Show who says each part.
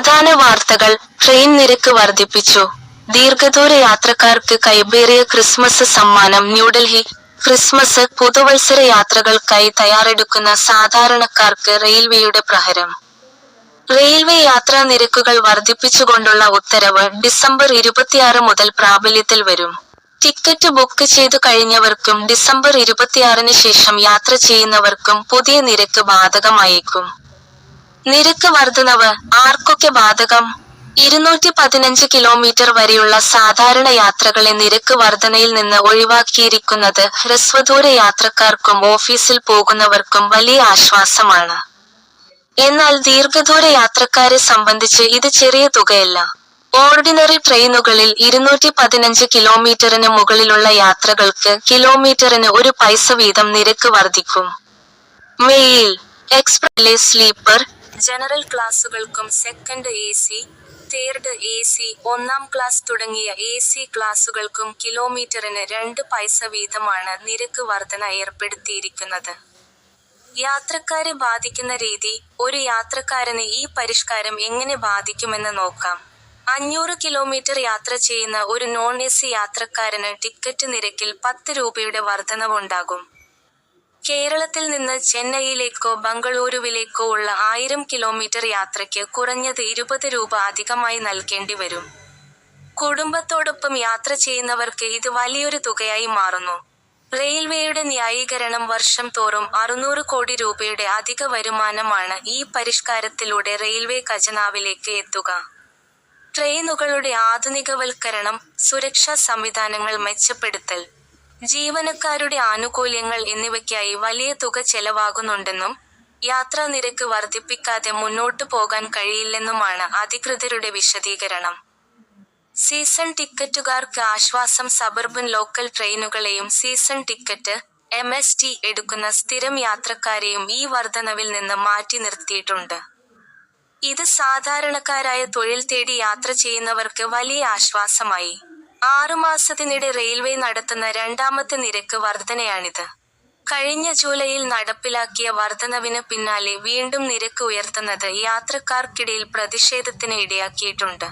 Speaker 1: പ്രധാന വാർത്തകൾ. ട്രെയിൻ നിരക്ക് വർധിപ്പിച്ചു. ദീർഘദൂര യാത്രക്കാർക്ക് കൈപ്പേറിയ ക്രിസ്മസ് സമ്മാനം. ന്യൂഡൽഹി. ക്രിസ്മസ്, പുതുവത്സര യാത്രകൾക്കായി തയ്യാറെടുക്കുന്ന സാധാരണക്കാർക്ക് റെയിൽവേയുടെ പ്രഹരം. റെയിൽവേ യാത്രാ നിരക്കുകൾ വർധിപ്പിച്ചുകൊണ്ടുള്ള ഉത്തരവ് ഡിസംബർ 26 മുതൽ പ്രാബല്യത്തിൽ വരും. ടിക്കറ്റ് ബുക്ക് ചെയ്തു കഴിഞ്ഞവർക്കും ഡിസംബർ 26-ന് ശേഷം യാത്ര ചെയ്യുന്നവർക്കും പുതിയ നിരക്ക് ബാധകമായേക്കും. നിരക്ക് വർധനവ് ആർക്കൊക്കെ ബാധകം? 215 കിലോമീറ്റർ വരെയുള്ള സാധാരണ യാത്രകളെ നിരക്ക് വർധനയിൽ നിന്ന് ഒഴിവാക്കിയിരിക്കുന്നത് ഹ്രസ്വദൂര യാത്രക്കാർക്കും ഓഫീസിൽ പോകുന്നവർക്കും വലിയ ആശ്വാസമാണ്. എന്നാൽ ദീർഘദൂര യാത്രക്കാരെ സംബന്ധിച്ച് ഇത് ചെറിയ തുകയല്ല. ഓർഡിനറി ട്രെയിനുകളിൽ 215 കിലോമീറ്ററിന് മുകളിലുള്ള യാത്രകൾക്ക് കിലോമീറ്ററിന് 1 പൈസ വീതം നിരക്ക് വർധിക്കും. മെയിൽ, എക്സ്പ്രസ്സിലെ സ്ലീപ്പർ, ജനറൽ ക്ലാസുകൾക്കും സെക്കൻഡ് എ.സി., തേർഡ് എ.സി., 1-ാം ക്ലാസ് തുടങ്ങിയ എ.സി. ക്ലാസുകൾക്കും കിലോമീറ്ററിന് 2 പൈസ വീതമാണ് നിരക്ക് വർധന ഏർപ്പെടുത്തിയിരിക്കുന്നത്. യാത്രക്കാരെ ബാധിക്കുന്ന രീതി. ഒരു യാത്രക്കാരന് ഈ പരിഷ്കാരം എങ്ങനെ ബാധിക്കുമെന്ന് നോക്കാം. 500 കിലോമീറ്റർ യാത്ര ചെയ്യുന്ന ഒരു നോൺ-എ.സി. യാത്രക്കാരന് ടിക്കറ്റ് നിരക്കിൽ 10 രൂപയുടെ വർധനവുണ്ടാകും. കേരളത്തിൽ നിന്ന് ചെന്നൈയിലേക്കോ ബംഗളൂരുവിലേക്കോ ഉള്ള 1000 കിലോമീറ്റർ യാത്രയ്ക്ക് കുറഞ്ഞത് 20 രൂപ അധികമായി നൽകേണ്ടി വരും. കുടുംബത്തോടൊപ്പം യാത്ര ചെയ്യുന്നവർക്ക് ഇത് വലിയൊരു തുകയായി മാറുന്നു. റെയിൽവേയുടെ ന്യായീകരണം. വർഷം തോറും 600 കോടി രൂപയുടെ അധിക വരുമാനമാണ് ഈ പരിഷ്കാരത്തിലൂടെ റെയിൽവേ ഖജനാവിലേക്ക് എത്തുക. ട്രെയിനുകളുടെ ആധുനികവൽക്കരണം, സുരക്ഷാ സംവിധാനങ്ങൾ മെച്ചപ്പെടുത്തൽ, ജീവനക്കാരുടെ ആനുകൂല്യങ്ങൾ എന്നിവയ്ക്കായി വലിയ തുക ചെലവാകുന്നുണ്ടെന്നും യാത്രാ നിരക്ക് വർധിപ്പിക്കാതെ മുന്നോട്ടു പോകാൻ കഴിയില്ലെന്നുമാണ് അധികൃതരുടെ വിശദീകരണം. സീസൺ ടിക്കറ്റുകാർക്ക് ആശ്വാസം. സബർബൻ ലോക്കൽ ട്രെയിനുകളെയും സീസൺ ടിക്കറ്റ് (MST) എടുക്കുന്ന സ്ഥിരം യാത്രക്കാരെയും ഈ വർധനവിൽ നിന്ന് മാറ്റി നിർത്തിയിട്ടുണ്ട്. ഇത് സാധാരണക്കാരായ തൊഴിൽ തേടി യാത്ര ചെയ്യുന്നവർക്ക് വലിയ ആശ്വാസമായി. 6 മാസത്തിനിടെ റെയിൽവേ നടത്തുന്ന 2ാമത്തെ നിരക്ക് വർധനയാണിത്. കഴിഞ്ഞ ജൂലൈയിൽ നടപ്പിലാക്കിയ വർധനവിന് പിന്നാലെ വീണ്ടും നിരക്ക് ഉയർത്തുന്നത് യാത്രക്കാർക്കിടയിൽ പ്രതിഷേധത്തിന് ഇടയാക്കിയിട്ടുണ്ട്.